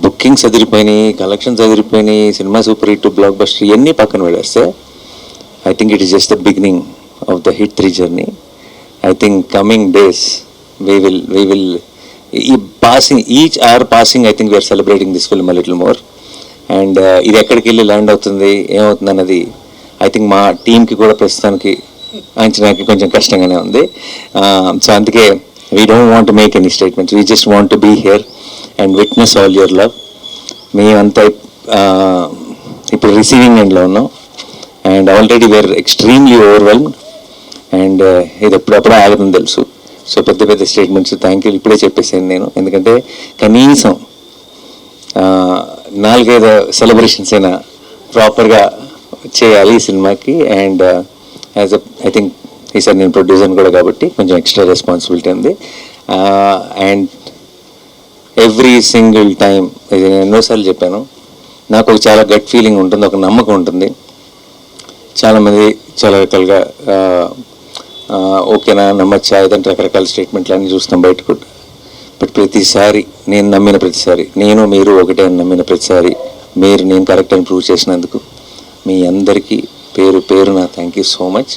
Bookings అదిరిపోయినాయి, collections అదిరిపోయినాయి, cinema super hit, blockbuster ఇవన్నీ పక్కన పెడేస్తే I think it is just the beginning of the hit 3 journey. I think coming days we will each hour passing I think we are celebrating this film a little more, and ఇది ఎక్కడికి వెళ్ళి land అవుతుంది ఏమవుతుంది అన్నది I think మా టీంకి కూడా ప్రస్తుతానికి అంచనాకి కొంచెం కష్టంగానే ఉంది. సో అందుకే we don't want to make any statements, we just want to be here and witness all your love. మేమంతా ఇప్పుడు రిసీవింగ్ ఎండ్లో ఉన్నాం and already we are extremely overwhelmed and ఇది ఎప్పుడప్పుడే ఆగదని తెలుసు. సో పెద్ద పెద్ద స్టేట్మెంట్స్ థ్యాంక్ యూ ఇప్పుడే చెప్పేసాను నేను, ఎందుకంటే కనీసం 4-5 సెలబ్రేషన్స్ అయినా ప్రాపర్గా చేయాలి ఈ సినిమాకి. అండ్ యాజ్ ఐ థింక్ ఈసారి నేను ప్రొడ్యూసర్ కూడా కాబట్టి కొంచెం ఎక్స్ట్రా రెస్పాన్సిబిలిటీ ఉంది. అండ్ ఎవ్రీ సింగిల్ టైం ఇది నేను ఎన్నోసార్లు చెప్పాను, నాకు ఒక చాలా గట్ ఫీలింగ్ ఉంటుంది, ఒక నమ్మకం ఉంటుంది. చాలామంది చాలా రకాలుగా ఓకేనా నమ్మచ్చా ఇదంటే రకరకాల స్టేట్మెంట్లు అన్నీ చూస్తాం బయట కూడా. బట్ ప్రతిసారి నేను నమ్మిన ప్రతిసారి, నేను మీరు ఒకటే అని నమ్మిన ప్రతిసారి మీరు నేను కరెక్ట్ అని ప్రూవ్ చేసినందుకు మీ అందరికీ పేరు పేరున థ్యాంక్ యూ సో మచ్.